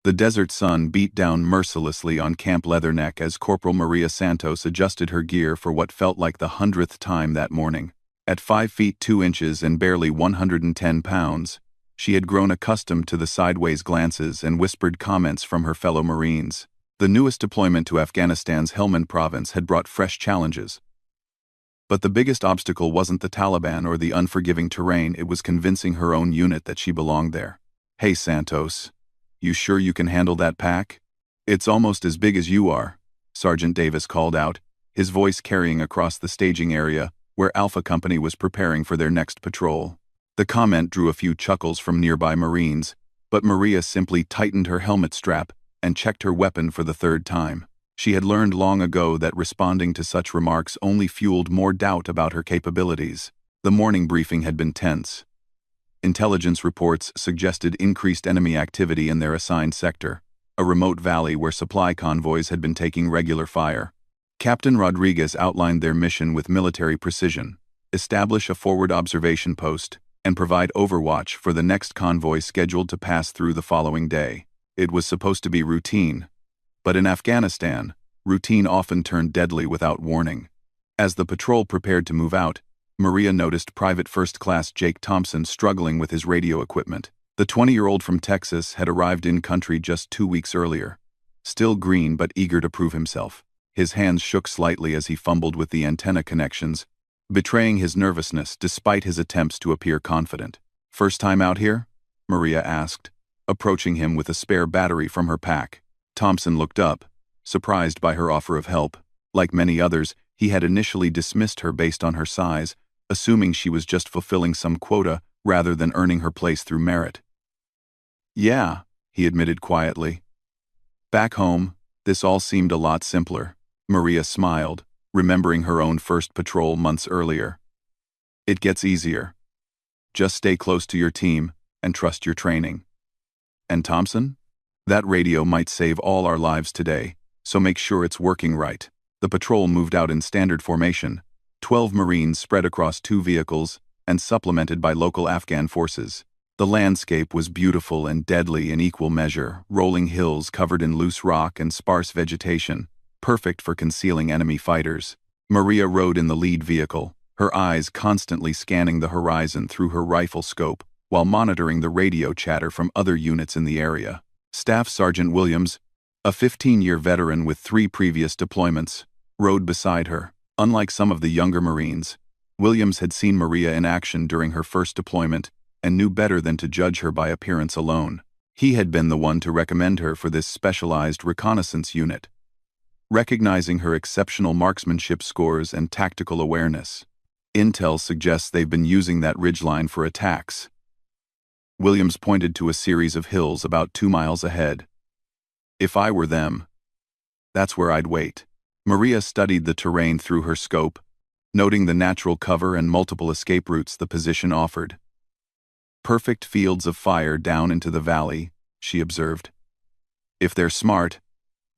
The desert sun beat down mercilessly on Camp Leatherneck as Corporal Maria Santos adjusted her gear for what felt like the 100th time that morning. At 5 feet 2 inches and barely 110 pounds, she had grown accustomed to the sideways glances and whispered comments from her fellow Marines. The newest deployment to Afghanistan's Helmand province had brought fresh challenges. But the biggest obstacle wasn't the Taliban or the unforgiving terrain, it was convincing her own unit that she belonged there. "Hey Santos, you sure you can handle that pack? It's almost as big as you are," Sergeant Davis called out, his voice carrying across the staging area where Alpha Company was preparing for their next patrol. The comment drew a few chuckles from nearby Marines, but Maria simply tightened her helmet strap and checked her weapon for the third time. She had learned long ago that responding to such remarks only fueled more doubt about her capabilities. The morning briefing had been tense. Intelligence reports suggested increased enemy activity in their assigned sector, a remote valley where supply convoys had been taking regular fire. Captain Rodriguez outlined their mission with military precision: establish a forward observation post and provide overwatch for the next convoy scheduled to pass through the following day. It was supposed to be routine, but in Afghanistan, routine often turned deadly without warning. As the patrol prepared to move out, Maria noticed Private First Class Jake Thompson struggling with his radio equipment. The 20-year-old from Texas had arrived in country just 2 weeks earlier, still green but eager to prove himself. His hands shook slightly as he fumbled with the antenna connections, betraying his nervousness despite his attempts to appear confident. "First time out here?" Maria asked, approaching him with a spare battery from her pack. Thompson looked up, surprised by her offer of help. Like many others, he had initially dismissed her based on her size, assuming she was just fulfilling some quota rather than earning her place through merit. "Yeah," he admitted quietly. Back home, this all seemed a lot simpler. Maria smiled, remembering her own first patrol months earlier. "It gets easier. Just stay close to your team and trust your training." "And Thompson? That radio might save all our lives today, so make sure it's working right." The patrol moved out in standard formation, 12 Marines spread across 2 vehicles and supplemented by local Afghan forces. The landscape was beautiful and deadly in equal measure, rolling hills covered in loose rock and sparse vegetation, perfect for concealing enemy fighters. Maria rode in the lead vehicle, her eyes constantly scanning the horizon through her rifle scope while monitoring the radio chatter from other units in the area. Staff Sergeant Williams, a 15-year veteran with 3 previous deployments, rode beside her. Unlike some of the younger Marines, Williams had seen Maria in action during her first deployment and knew better than to judge her by appearance alone. He had been the one to recommend her for this specialized reconnaissance unit, recognizing her exceptional marksmanship scores and tactical awareness. "Intel suggests they've been using that ridgeline for attacks." Williams pointed to a series of hills about 2 miles ahead. "If I were them, that's where I'd wait." Maria studied the terrain through her scope, noting the natural cover and multiple escape routes the position offered. "Perfect fields of fire down into the valley," she observed. "If they're smart,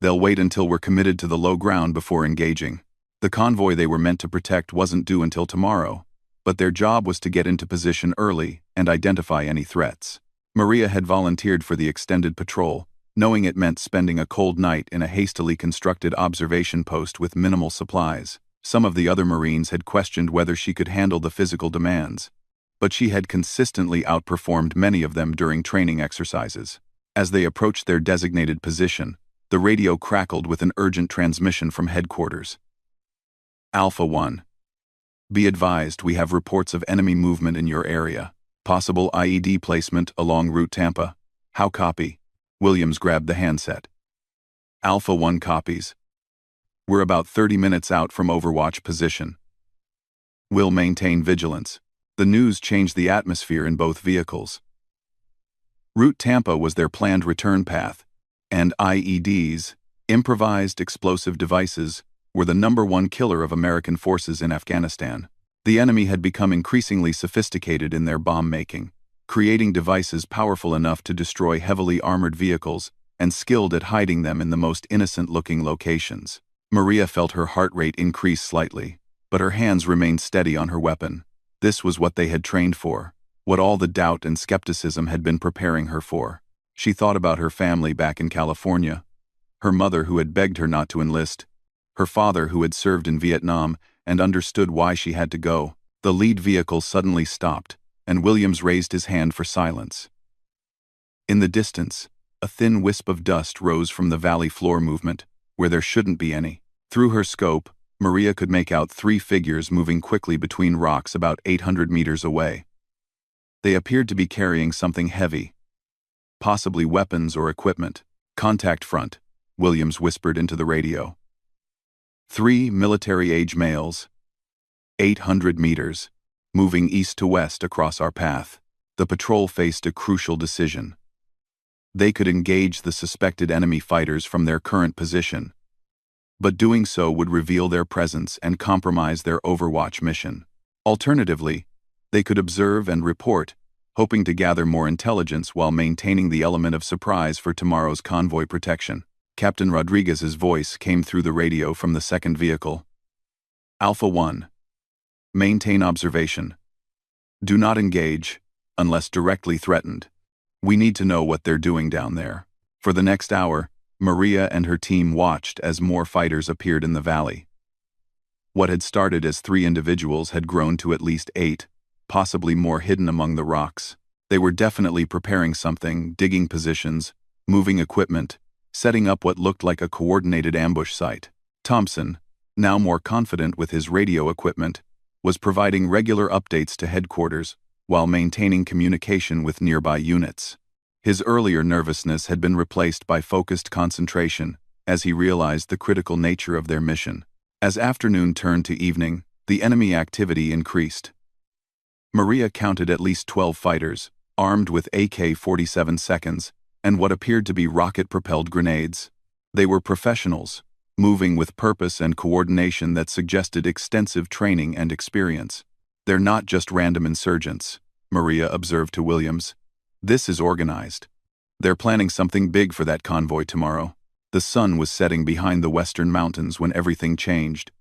they'll wait until we're committed to the low ground before engaging." The convoy they were meant to protect wasn't due until tomorrow, but their job was to get into position early and identify any threats. Maria had volunteered for the extended patrol, knowing it meant spending a cold night in a hastily constructed observation post with minimal supplies. Some of the other Marines had questioned whether she could handle the physical demands, but she had consistently outperformed many of them during training exercises. As they approached their designated position, the radio crackled with an urgent transmission from headquarters. "Alpha 1. Be advised, we have reports of enemy movement in your area. Possible IED placement along Route Tampa. How copy?" Williams grabbed the handset. "Alpha 1 copies. We're about 30 minutes out from Overwatch position. We'll maintain vigilance." The news changed the atmosphere in both vehicles. Route Tampa was their planned return path, and IEDs, improvised explosive devices, were the #1 killer of American forces in Afghanistan. The enemy had become increasingly sophisticated in their bomb-making, creating devices powerful enough to destroy heavily armored vehicles and skilled at hiding them in the most innocent-looking locations. Maria felt her heart rate increase slightly, but her hands remained steady on her weapon. This was what they had trained for, what all the doubt and skepticism had been preparing her for. She thought about her family back in California, her mother who had begged her not to enlist, her father who had served in Vietnam and understood why she had to go. The lead vehicle suddenly stopped, and Williams raised his hand for silence. In the distance, a thin wisp of dust rose from the valley floor movement, where there shouldn't be any. Through her scope, Maria could make out 3 figures moving quickly between rocks about 800 meters away. They appeared to be carrying something heavy, possibly weapons or equipment. "Contact front," Williams whispered into the radio. 3 military-age males, 800 meters, moving east to west across our path. The patrol faced a crucial decision. They could engage the suspected enemy fighters from their current position, but doing so would reveal their presence and compromise their Overwatch mission. Alternatively, they could observe and report, hoping to gather more intelligence while maintaining the element of surprise for tomorrow's convoy protection. Captain Rodriguez's voice came through the radio from the second vehicle. "Alpha 1. Maintain observation. Do not engage, unless directly threatened. We need to know what they're doing down there." For the next hour, Maria and her team watched as more fighters appeared in the valley. What had started as 3 individuals had grown to at least 8, possibly more hidden among the rocks. They were definitely preparing something, digging positions, moving equipment, setting up what looked like a coordinated ambush site. Thompson, now more confident with his radio equipment, was providing regular updates to headquarters while maintaining communication with nearby units. His earlier nervousness had been replaced by focused concentration as he realized the critical nature of their mission. As afternoon turned to evening, the enemy activity increased. Maria counted at least 12 fighters, armed with AK-47 seconds and what appeared to be rocket-propelled grenades. They were professionals, moving with purpose and coordination that suggested extensive training and experience. "They're not just random insurgents," Maria observed to Williams. "This is organized. They're planning something big for that convoy tomorrow." The sun was setting behind the western mountains when everything changed.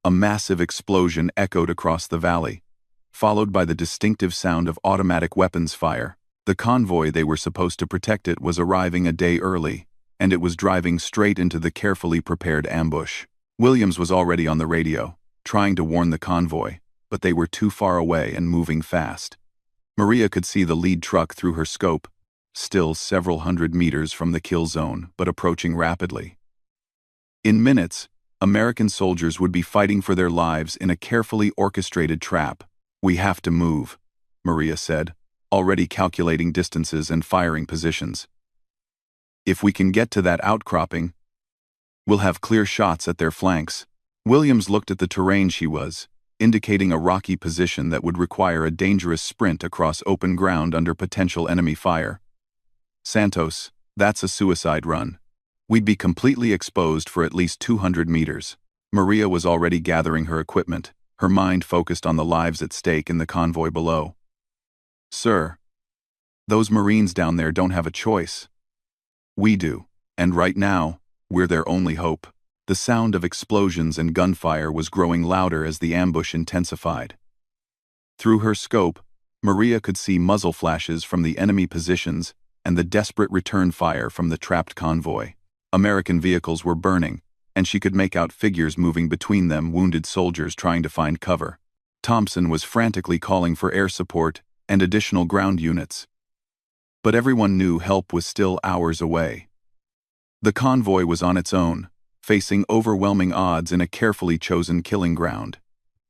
A massive explosion echoed across the valley, followed by the distinctive sound of automatic weapons fire. The convoy they were supposed to protect was arriving a day early, and it was driving straight into the carefully prepared ambush. Williams was already on the radio, trying to warn the convoy, but they were too far away and moving fast. Maria could see the lead truck through her scope, still several hundred meters from the kill zone, but approaching rapidly. In minutes, American soldiers would be fighting for their lives in a carefully orchestrated trap. "We have to move," Maria said, already calculating distances and firing positions. "If we can get to that outcropping, we'll have clear shots at their flanks." Williams looked at the terrain she was, indicating a rocky position that would require a dangerous sprint across open ground under potential enemy fire. "Santos, that's a suicide run. We'd be completely exposed for at least 200 meters. Maria was already gathering her equipment, her mind focused on the lives at stake in the convoy below. "Sir, those Marines down there don't have a choice. We do, and right now, we're their only hope." The sound of explosions and gunfire was growing louder as the ambush intensified. Through her scope, Maria could see muzzle flashes from the enemy positions and the desperate return fire from the trapped convoy. American vehicles were burning, and she could make out figures moving between them, wounded soldiers trying to find cover. Thompson was frantically calling for air support and additional ground units. But everyone knew help was still hours away. The convoy was on its own, facing overwhelming odds in a carefully chosen killing ground.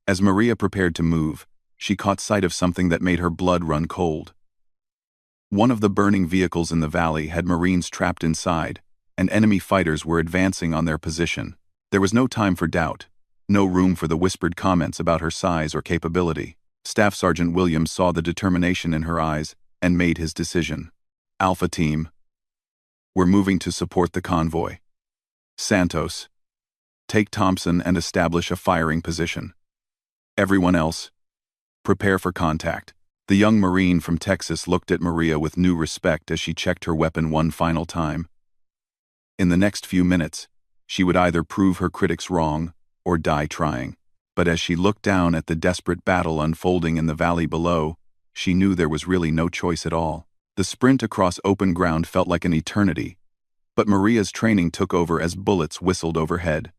As Maria prepared to move, she caught sight of something that made her blood run cold. One of the burning vehicles in the valley had Marines trapped inside, and enemy fighters were advancing on their position. There was no time for doubt, no room for the whispered comments about her size or capability. Staff Sergeant Williams saw the determination in her eyes and made his decision. "Alpha Team, we're moving to support the convoy. Santos, take Thompson and establish a firing position. Everyone else, prepare for contact." The young Marine from Texas looked at Maria with new respect as she checked her weapon one final time. In the next few minutes, she would either prove her critics wrong or die trying. But as she looked down at the desperate battle unfolding in the valley below, she knew there was really no choice at all. The sprint across open ground felt like an eternity, but Maria's training took over as bullets whistled overhead.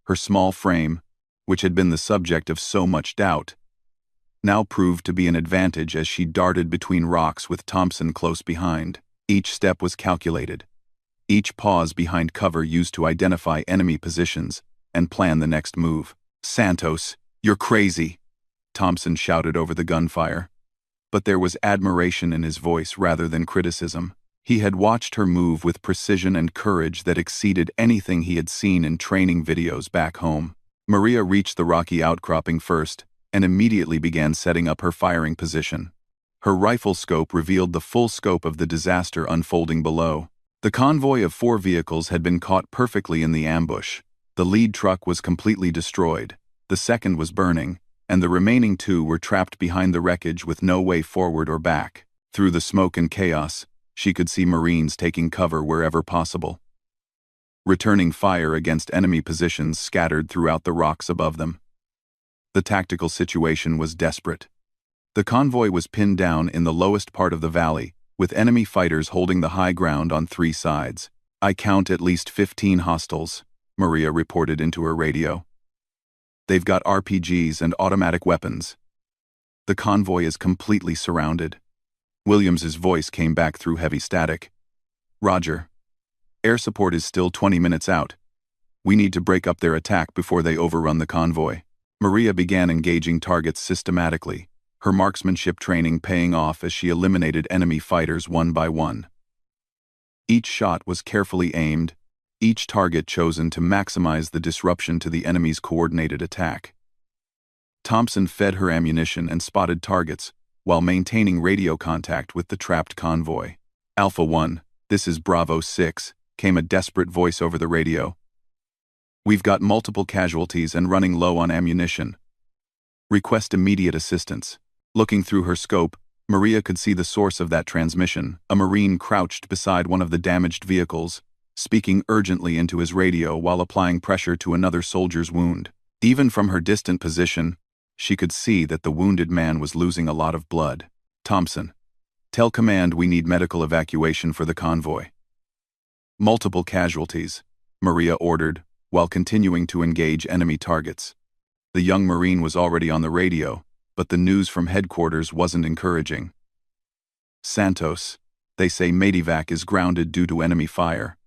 Her small frame, which had been the subject of so much doubt, now proved to be an advantage as she darted between rocks with Thompson close behind. Each step was calculated, each pause behind cover used to identify enemy positions and plan the next move. "Santos, you're crazy," Thompson shouted over the gunfire. But there was admiration in his voice rather than criticism. He had watched her move with precision and courage that exceeded anything he had seen in training videos back home. Maria reached the rocky outcropping first and immediately began setting up her firing position. Her rifle scope revealed the full scope of the disaster unfolding below. The convoy of 4 vehicles had been caught perfectly in the ambush. The lead truck was completely destroyed, the second was burning, and the remaining 2 were trapped behind the wreckage with no way forward or back. Through the smoke and chaos, she could see Marines taking cover wherever possible, returning fire against enemy positions scattered throughout the rocks above them. The tactical situation was desperate. The convoy was pinned down in the lowest part of the valley, with enemy fighters holding the high ground on 3 sides. "I count at least 15 hostiles," Maria reported into her radio. "They've got RPGs and automatic weapons. The convoy is completely surrounded." Williams's voice came back through heavy static. "Roger. Air support is still 20 minutes out. We need to break up their attack before they overrun the convoy." Maria began engaging targets systematically, her marksmanship training paying off as she eliminated enemy fighters one by one. Each shot was carefully aimed, each target chosen to maximize the disruption to the enemy's coordinated attack. Thompson fed her ammunition and spotted targets, while maintaining radio contact with the trapped convoy. "Alpha 1, this is Bravo 6, came a desperate voice over the radio. "We've got multiple casualties and running low on ammunition. Request immediate assistance." Looking through her scope, Maria could see the source of that transmission, a Marine crouched beside one of the damaged vehicles, speaking urgently into his radio while applying pressure to another soldier's wound. Even from her distant position, she could see that the wounded man was losing a lot of blood. "Thompson, tell command we need medical evacuation for the convoy." "Multiple casualties," Maria ordered, while continuing to engage enemy targets. The young Marine was already on the radio, but the news from headquarters wasn't encouraging. "Santos, they say Medevac is grounded due to enemy fire.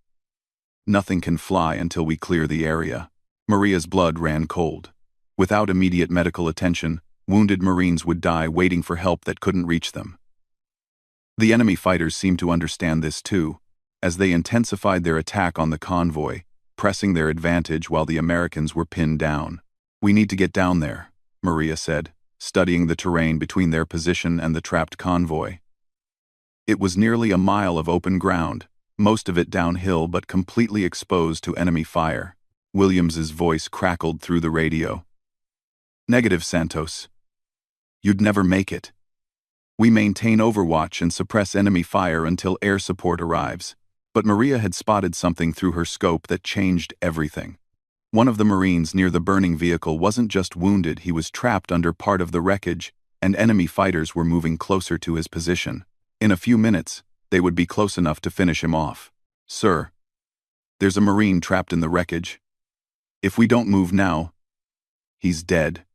Nothing can fly until we clear the area." Maria's blood ran cold. Without immediate medical attention, wounded Marines would die waiting for help that couldn't reach them. The enemy fighters seemed to understand this too, as they intensified their attack on the convoy, pressing their advantage while the Americans were pinned down. "We need to get down there," Maria said, studying the terrain between their position and the trapped convoy. It was nearly a mile of open ground, most of it downhill but completely exposed to enemy fire. Williams's voice crackled through the radio. "Negative, Santos. You'd never make it. We maintain overwatch and suppress enemy fire until air support arrives." But Maria had spotted something through her scope that changed everything. One of the Marines near the burning vehicle wasn't just wounded, he was trapped under part of the wreckage, and enemy fighters were moving closer to his position. In a few minutes, they would be close enough to finish him off. "Sir, there's a Marine trapped in the wreckage. If we don't move now, he's dead,"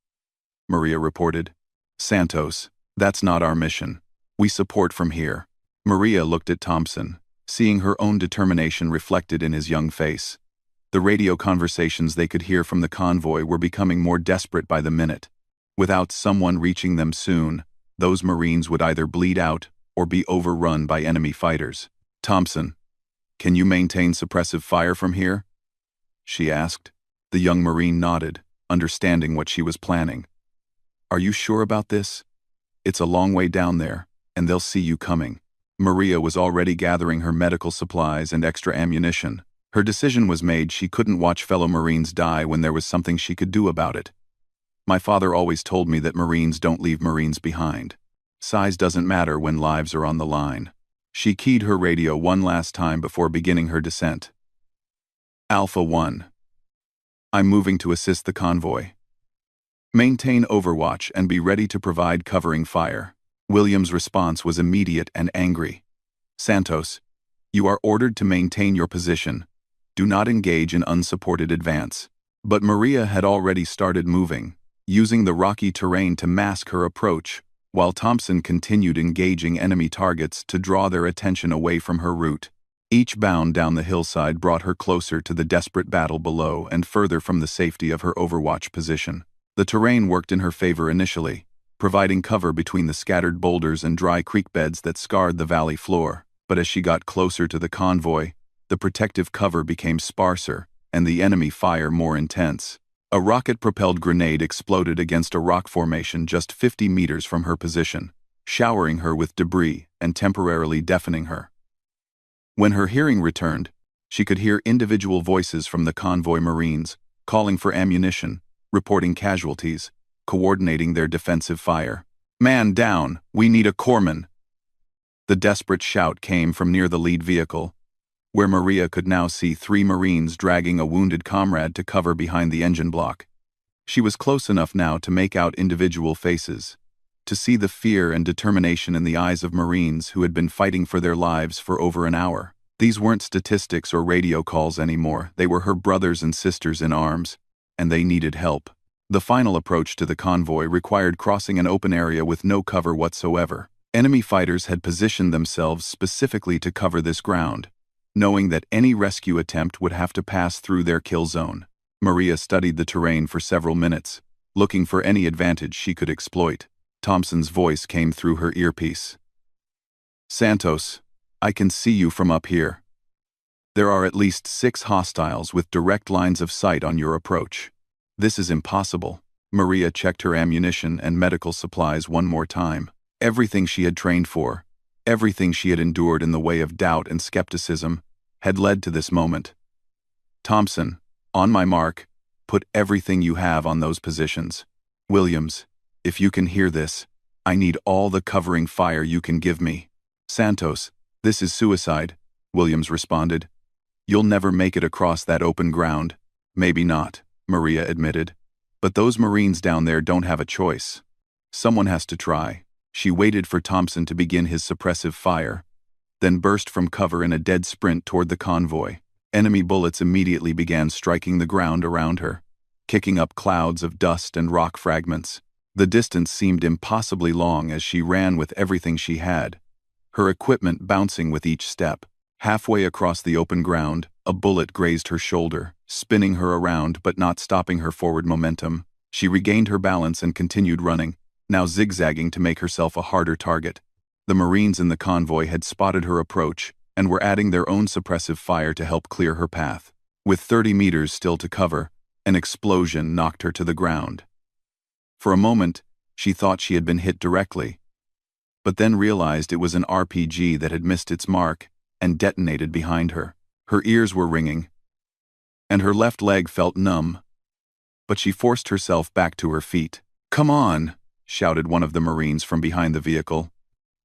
Maria reported. "Santos, that's not our mission. We support from here." Maria looked at Thompson, seeing her own determination reflected in his young face. The radio conversations they could hear from the convoy were becoming more desperate by the minute. Without someone reaching them soon, those Marines would either bleed out or be overrun by enemy fighters. "Thompson, can you maintain suppressive fire from here?" she asked. The young Marine nodded, understanding what she was planning. "Are you sure about this? It's a long way down there, and they'll see you coming." Maria was already gathering her medical supplies and extra ammunition. Her decision was made. She couldn't watch fellow Marines die when there was something she could do about it. "My father always told me that Marines don't leave Marines behind. Size doesn't matter when lives are on the line." She keyed her radio one last time before beginning her descent. "Alpha 1. I'm moving to assist the convoy. Maintain overwatch and be ready to provide covering fire." William's response was immediate and angry. Santos, you are ordered to maintain your position. Do not engage in unsupported advance. But Maria had already started moving, using the rocky terrain to mask her approach, while Thompson continued engaging enemy targets to draw their attention away from her route. Each bound down the hillside brought her closer to the desperate battle below and further from the safety of her overwatch position. The terrain worked in her favor initially, providing cover between the scattered boulders and dry creek beds that scarred the valley floor. But as she got closer to the convoy, the protective cover became sparser, and the enemy fire more intense. A rocket-propelled grenade exploded against a rock formation just 50 meters from her position, showering her with debris and temporarily deafening her. When her hearing returned, she could hear individual voices from the convoy Marines, calling for ammunition, reporting casualties, coordinating their defensive fire. "Man down, we need a corpsman." The desperate shout came from near the lead vehicle, where Maria could now see 3 Marines dragging a wounded comrade to cover behind the engine block. She was close enough now to make out individual faces, to see the fear and determination in the eyes of Marines who had been fighting for their lives for over an hour. These weren't statistics or radio calls anymore. They were her brothers and sisters in arms, and they needed help. The final approach to the convoy required crossing an open area with no cover whatsoever. Enemy fighters had positioned themselves specifically to cover this ground, knowing that any rescue attempt would have to pass through their kill zone. Maria studied the terrain for several minutes, looking for any advantage she could exploit. Thompson's voice came through her earpiece. "Santos, I can see you from up here. There are at least 6 hostiles with direct lines of sight on your approach. This is impossible." Maria checked her ammunition and medical supplies one more time. Everything she had trained for, everything she had endured in the way of doubt and skepticism, had led to this moment. "Thompson, on my mark, put everything you have on those positions. Williams, if you can hear this, I need all the covering fire you can give me." "Santos, this is suicide," Williams responded. "You'll never make it across that open ground." "Maybe not," Maria admitted. "But those Marines down there don't have a choice. Someone has to try." She waited for Thompson to begin his suppressive fire, then burst from cover in a dead sprint toward the convoy. Enemy bullets immediately began striking the ground around her, kicking up clouds of dust and rock fragments. The distance seemed impossibly long as she ran with everything she had, her equipment bouncing with each step. Halfway across the open ground, a bullet grazed her shoulder, spinning her around but not stopping her forward momentum. She regained her balance and continued running, now zigzagging to make herself a harder target. The Marines in the convoy had spotted her approach and were adding their own suppressive fire to help clear her path. With 30 meters still to cover, an explosion knocked her to the ground. For a moment, she thought she had been hit directly, but then realized it was an RPG that had missed its mark and detonated behind her. Her ears were ringing, and her left leg felt numb, but she forced herself back to her feet. "Come on," shouted one of the Marines from behind the vehicle.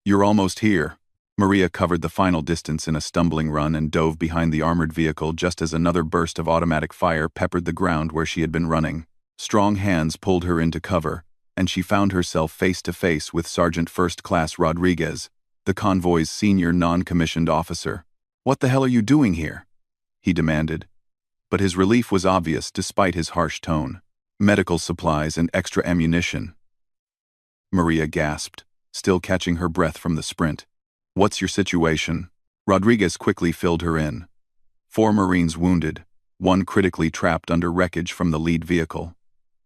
"You're almost here." Maria covered the final distance in a stumbling run and dove behind the armored vehicle just as another burst of automatic fire peppered the ground where she had been running. Strong hands pulled her into cover, and she found herself face to face with Sergeant First Class Rodriguez, the convoy's senior non-commissioned officer. "What the hell are you doing here?" he demanded. But his relief was obvious despite his harsh tone. "Medical supplies and extra ammunition." Maria gasped, still catching her breath from the sprint. "What's your situation?" Rodriguez quickly filled her in. 4 Marines wounded, 1 critically trapped under wreckage from the lead vehicle.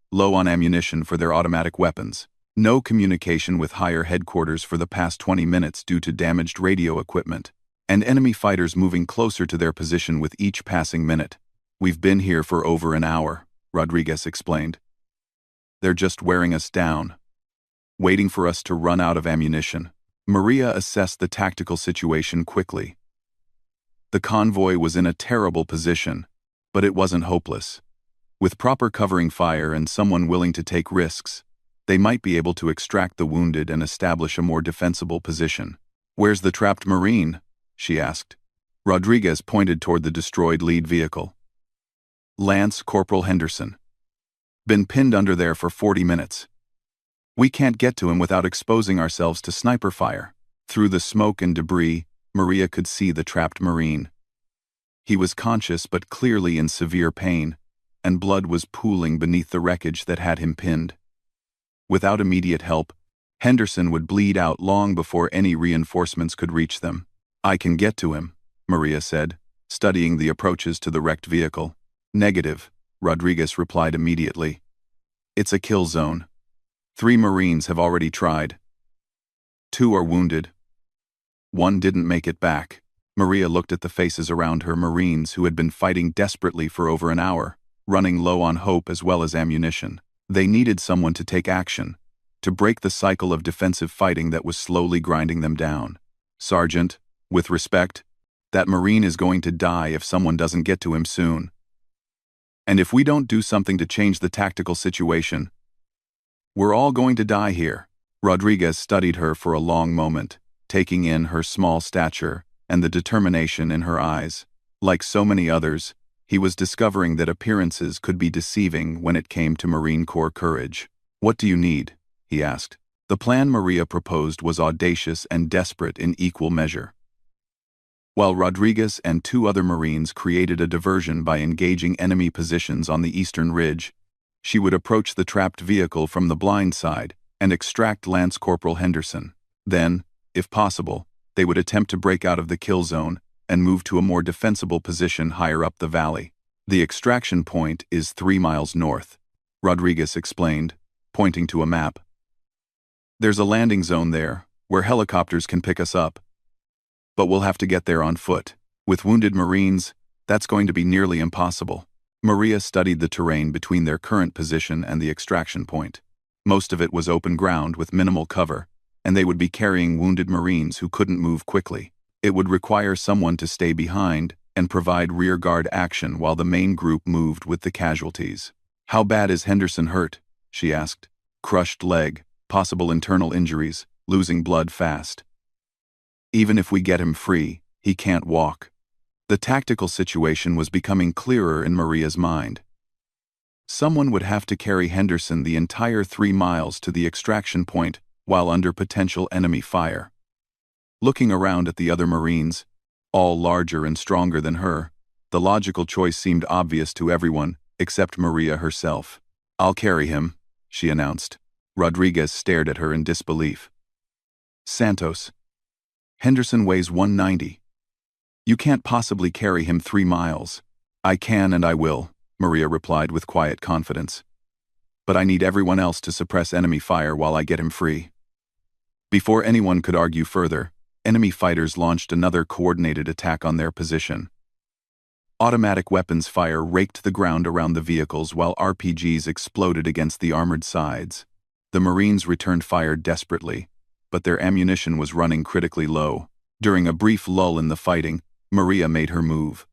Low on ammunition for their automatic weapons. No communication with higher headquarters for the past 20 minutes due to damaged radio equipment. And enemy fighters moving closer to their position with each passing minute. "We've been here for over an hour," Rodriguez explained. "They're just wearing us down, waiting for us to run out of ammunition." Maria assessed the tactical situation quickly. The convoy was in a terrible position, but it wasn't hopeless. With proper covering fire and someone willing to take risks, they might be able to extract the wounded and establish a more defensible position. "Where's the trapped Marine?" she asked. Rodriguez pointed toward the destroyed lead vehicle. "Lance Corporal Henderson. Been pinned under there for 40 minutes. We can't get to him without exposing ourselves to sniper fire." Through the smoke and debris, Maria could see the trapped Marine. He was conscious but clearly in severe pain, and blood was pooling beneath the wreckage that had him pinned. Without immediate help, Henderson would bleed out long before any reinforcements could reach them. "I can get to him," Maria said, studying the approaches to the wrecked vehicle. "Negative," Rodriguez replied immediately. "It's a kill zone. 3 Marines have already tried. 2 are wounded. 1 didn't make it back." Maria looked at the faces around her, Marines who had been fighting desperately for over an hour, running low on hope as well as ammunition. They needed someone to take action, to break the cycle of defensive fighting that was slowly grinding them down. "Sergeant, with respect, that Marine is going to die if someone doesn't get to him soon. And if we don't do something to change the tactical situation, we're all going to die here." Rodriguez studied her for a long moment, taking in her small stature and the determination in her eyes. Like so many others, he was discovering that appearances could be deceiving when it came to Marine Corps courage. "What do you need?" he asked. The plan Maria proposed was audacious and desperate in equal measure. While Rodriguez and 2 other Marines created a diversion by engaging enemy positions on the eastern ridge, she would approach the trapped vehicle from the blind side and extract Lance Corporal Henderson. Then, if possible, they would attempt to break out of the kill zone and move to a more defensible position higher up the valley. "The extraction point is 3 miles north," Rodriguez explained, pointing to a map. "There's a landing zone there, where helicopters can pick us up. But we'll have to get there on foot. With wounded Marines, that's going to be nearly impossible." Maria studied the terrain between their current position and the extraction point. Most of it was open ground with minimal cover, and they would be carrying wounded Marines who couldn't move quickly. It would require someone to stay behind and provide rearguard action while the main group moved with the casualties. "How bad is Henderson hurt?" she asked. "Crushed leg, possible internal injuries, losing blood fast. Even if we get him free, he can't walk." The tactical situation was becoming clearer in Maria's mind. Someone would have to carry Henderson the entire 3 miles to the extraction point while under potential enemy fire. Looking around at the other Marines, all larger and stronger than her, the logical choice seemed obvious to everyone except Maria herself. "I'll carry him," she announced. Rodriguez stared at her in disbelief. "Santos, Henderson weighs 190. You can't possibly carry him 3 miles. "I can and I will," Maria replied with quiet confidence. "But I need everyone else to suppress enemy fire while I get him free." Before anyone could argue further, enemy fighters launched another coordinated attack on their position. Automatic weapons fire raked the ground around the vehicles while RPGs exploded against the armored sides. The Marines returned fire desperately, but their ammunition was running critically low. During a brief lull in the fighting, Maria made her move.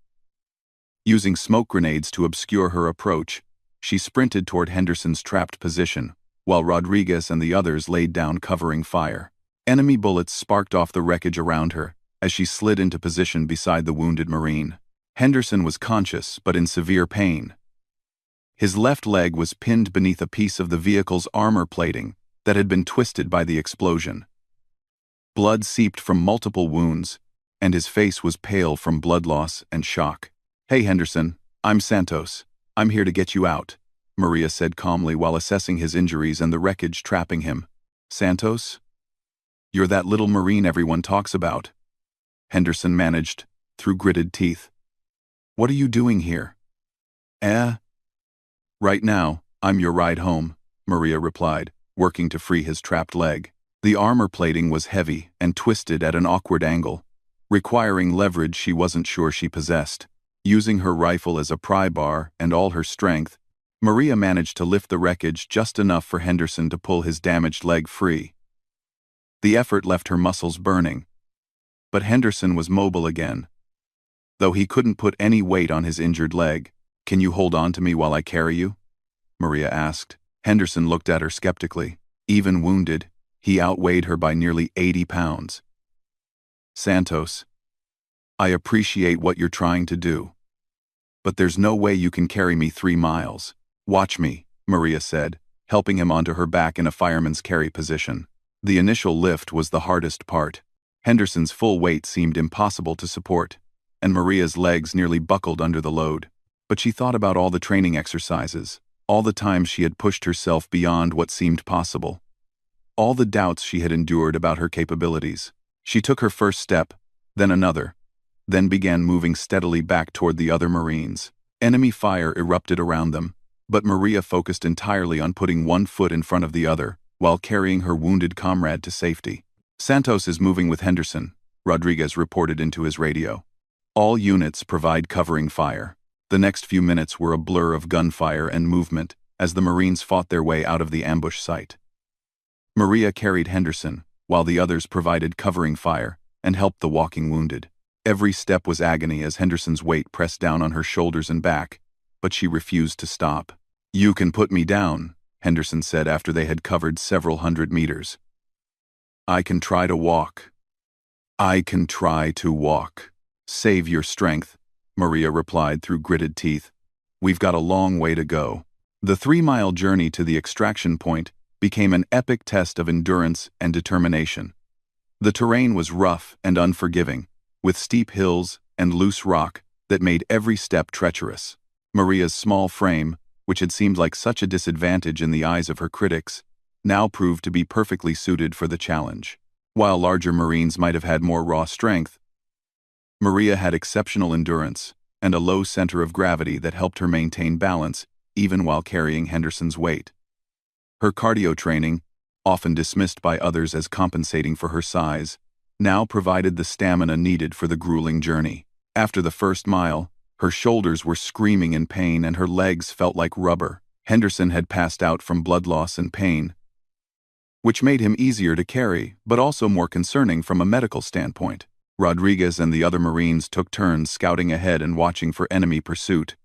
Using smoke grenades to obscure her approach, she sprinted toward Henderson's trapped position, while Rodriguez and the others laid down covering fire. Enemy bullets sparked off the wreckage around her as she slid into position beside the wounded Marine. Henderson was conscious but in severe pain. His left leg was pinned beneath a piece of the vehicle's armor plating that had been twisted by the explosion. Blood seeped from multiple wounds, and his face was pale from blood loss and shock. "Hey Henderson, I'm Santos. I'm here to get you out," Maria said calmly while assessing his injuries and the wreckage trapping him. "Santos? You're that little Marine everyone talks about," Henderson managed, through gritted teeth. "What are you doing here?" "Right now, I'm your ride home," Maria replied, working to free his trapped leg. The armor plating was heavy and twisted at an awkward angle, requiring leverage she wasn't sure she possessed. Using her rifle as a pry bar and all her strength, Maria managed to lift the wreckage just enough for Henderson to pull his damaged leg free. The effort left her muscles burning, but Henderson was mobile again, though he couldn't put any weight on his injured leg. "Can you hold on to me while I carry you?" Maria asked. Henderson looked at her skeptically. Even wounded, he outweighed her by nearly 80 pounds. "Santos, I appreciate what you're trying to do, but there's no way you can carry me 3 miles. Watch me," Maria said, helping him onto her back in a fireman's carry position. The initial lift was the hardest part. Henderson's full weight seemed impossible to support, and Maria's legs nearly buckled under the load. But she thought about all the training exercises, all the times she had pushed herself beyond what seemed possible, all the doubts she had endured about her capabilities. She took her first step, then another, then began moving steadily back toward the other Marines. Enemy fire erupted around them, but Maria focused entirely on putting one foot in front of the other, while carrying her wounded comrade to safety. "Santos is moving with Henderson," Rodriguez reported into his radio. "All units provide covering fire." The next few minutes were a blur of gunfire and movement as the Marines fought their way out of the ambush site. Maria carried Henderson, while the others provided covering fire and helped the walking wounded. Every step was agony as Henderson's weight pressed down on her shoulders and back, but she refused to stop. "You can put me down," Henderson said after they had covered several hundred meters. "I can try to walk." "I can try to walk." "Save your strength," Maria replied through gritted teeth. "We've got a long way to go." The 3-mile journey to the extraction point became an epic test of endurance and determination. The terrain was rough and unforgiving, with steep hills and loose rock that made every step treacherous. Maria's small frame, which had seemed like such a disadvantage in the eyes of her critics, now proved to be perfectly suited for the challenge. While larger Marines might have had more raw strength, Maria had exceptional endurance and a low center of gravity that helped her maintain balance even while carrying Henderson's weight. Her cardio training, often dismissed by others as compensating for her size, now provided the stamina needed for the grueling journey. After the first mile, her shoulders were screaming in pain and her legs felt like rubber. Henderson had passed out from blood loss and pain, which made him easier to carry, but also more concerning from a medical standpoint. Rodriguez and the other Marines took turns scouting ahead and watching for enemy pursuit.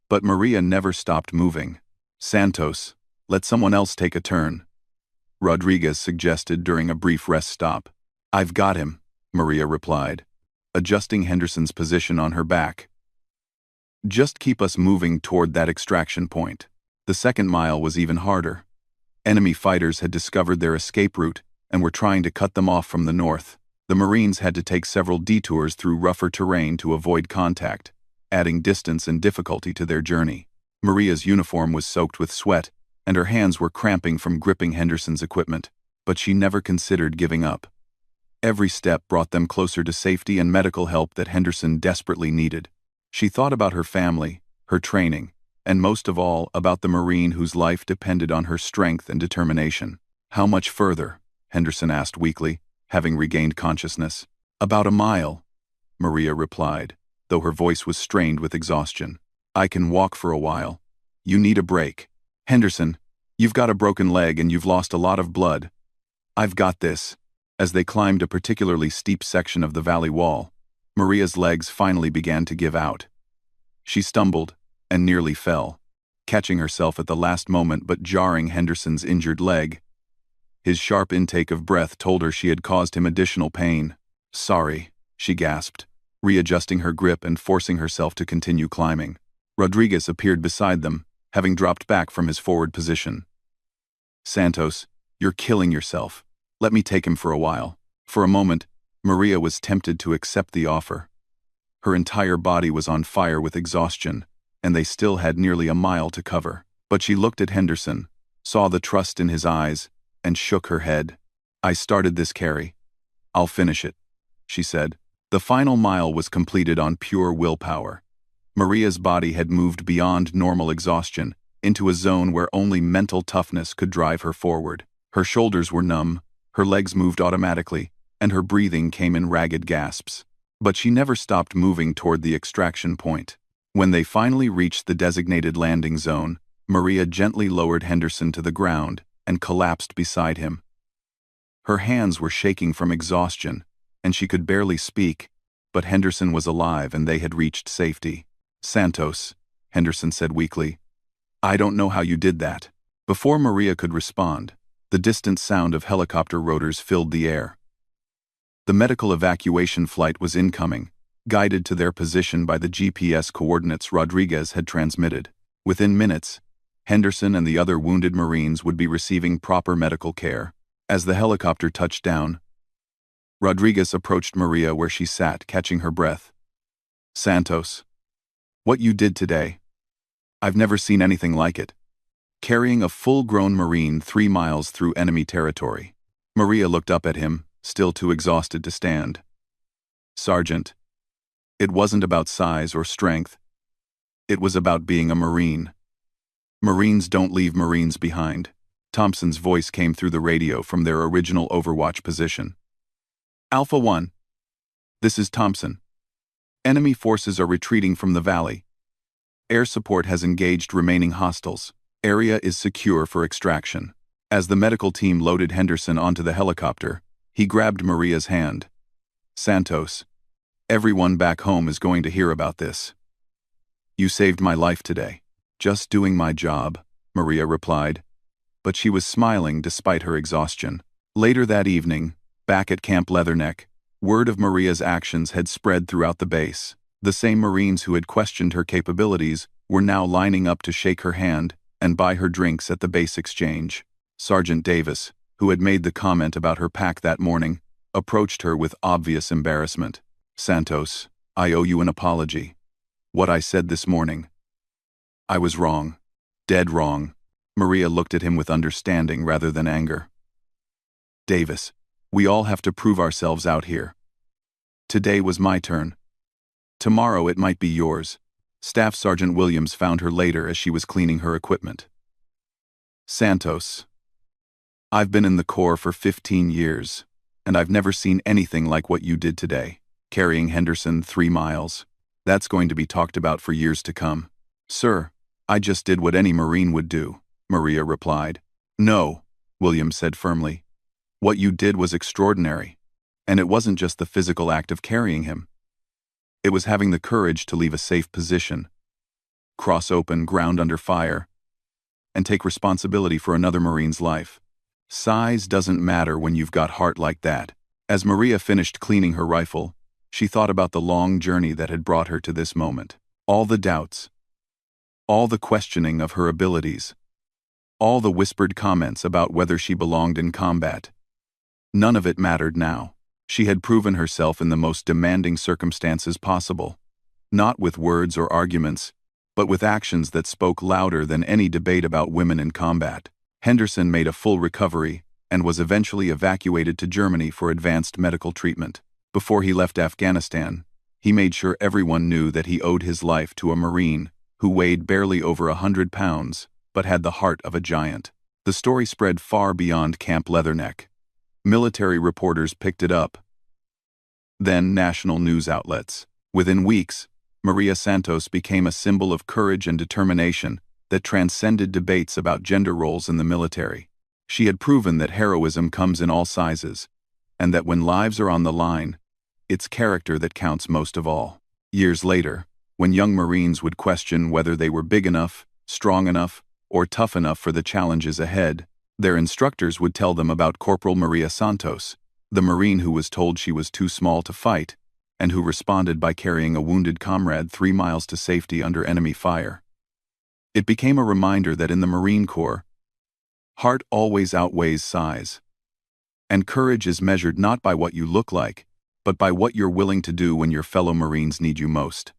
But Maria never stopped moving. "Santos, let someone else take a turn," Rodriguez suggested during a brief rest stop. "I've got him," Maria replied, adjusting Henderson's position on her back. "Just keep us moving toward that extraction point." The second mile was even harder. Enemy fighters had discovered their escape route and were trying to cut them off from the north. The Marines had to take several detours through rougher terrain to avoid contact, adding distance and difficulty to their journey. Maria's uniform was soaked with sweat, and her hands were cramping from gripping Henderson's equipment, but she never considered giving up. Every step brought them closer to safety and medical help that Henderson desperately needed. She thought about her family, her training, and most of all about the Marine whose life depended on her strength and determination. "How much further?" Henderson asked weakly, having regained consciousness. "About a mile," Maria replied, though her voice was strained with exhaustion. "I can walk for a while. You need a break. Henderson, you've got a broken leg and you've lost a lot of blood. I've got this." As they climbed a particularly steep section of the valley wall, Maria's legs finally began to give out. She stumbled and nearly fell, catching herself at the last moment but jarring Henderson's injured leg. His sharp intake of breath told her she had caused him additional pain. "Sorry," she gasped, readjusting her grip and forcing herself to continue climbing. Rodriguez appeared beside them, having dropped back from his forward position. "Santos, you're killing yourself. Let me take him for a while." For a moment, Maria was tempted to accept the offer. Her entire body was on fire with exhaustion, and they still had nearly a mile to cover. But she looked at Henderson, saw the trust in his eyes, and shook her head. "I started this carry. I'll finish it," she said. The final mile was completed on pure willpower. Maria's body had moved beyond normal exhaustion into a zone where only mental toughness could drive her forward. Her shoulders were numb, her legs moved automatically, and her breathing came in ragged gasps. But she never stopped moving toward the extraction point. When they finally reached the designated landing zone, Maria gently lowered Henderson to the ground and collapsed beside him. Her hands were shaking from exhaustion, and she could barely speak, but Henderson was alive and they had reached safety. "Santos," Henderson said weakly, "I don't know how you did that." Before Maria could respond, the distant sound of helicopter rotors filled the air. The medical evacuation flight was incoming, guided to their position by the GPS coordinates Rodriguez had transmitted. Within minutes, Henderson and the other wounded Marines would be receiving proper medical care. As the helicopter touched down, Rodriguez approached Maria where she sat, catching her breath. Santos. What you did today. I've never seen anything like it. Carrying a full-grown Marine 3 miles through enemy territory. Maria looked up at him, still too exhausted to stand. Sergeant. It wasn't about size or strength. It was about being a Marine. Marines don't leave Marines behind. Thompson's voice came through the radio from their original Overwatch position. Alpha 1. This is Thompson. Enemy forces are retreating from the valley. Air support has engaged remaining hostiles. Area is secure for extraction. As the medical team loaded Henderson onto the helicopter, he grabbed Maria's hand. Santos. Everyone back home is going to hear about this. You saved my life today. Just doing my job, Maria replied. But she was smiling despite her exhaustion. Later that evening, back at Camp Leatherneck, word of Maria's actions had spread throughout the base. The same Marines who had questioned her capabilities were now lining up to shake her hand and buy her drinks at the base exchange. Sergeant Davis, who had made the comment about her pack that morning, approached her with obvious embarrassment. Santos, I owe you an apology. What I said this morning. I was wrong. Dead wrong. Maria looked at him with understanding rather than anger. Davis, we all have to prove ourselves out here. Today was my turn. Tomorrow it might be yours. Staff Sergeant Williams found her later as she was cleaning her equipment. Santos. I've been in the Corps for 15 years, and I've never seen anything like what you did today, carrying Henderson 3 miles. That's going to be talked about for years to come. Sir, I just did what any Marine would do, Maria replied. No, Williams said firmly. What you did was extraordinary, and it wasn't just the physical act of carrying him. It was having the courage to leave a safe position, cross open ground under fire, and take responsibility for another Marine's life. Size doesn't matter when you've got heart like that. As Maria finished cleaning her rifle, she thought about the long journey that had brought her to this moment. All the doubts, all the questioning of her abilities, all the whispered comments about whether she belonged in combat. None of it mattered now. She had proven herself in the most demanding circumstances possible, not with words or arguments, but with actions that spoke louder than any debate about women in combat. Henderson made a full recovery and was eventually evacuated to Germany for advanced medical treatment. Before he left Afghanistan, he made sure everyone knew that he owed his life to a Marine who weighed barely over 100 pounds, but had the heart of a giant. The story spread far beyond Camp Leatherneck. Military reporters picked it up. Then national news outlets. Within weeks, Maria Santos became a symbol of courage and determination that transcended debates about gender roles in the military. She had proven that heroism comes in all sizes, and that when lives are on the line, it's character that counts most of all. Years later, when young Marines would question whether they were big enough, strong enough, or tough enough for the challenges ahead, their instructors would tell them about Corporal Maria Santos, the Marine who was told she was too small to fight, and who responded by carrying a wounded comrade 3 miles to safety under enemy fire. It became a reminder that in the Marine Corps, heart always outweighs size. And courage is measured not by what you look like, but by what you're willing to do when your fellow Marines need you most.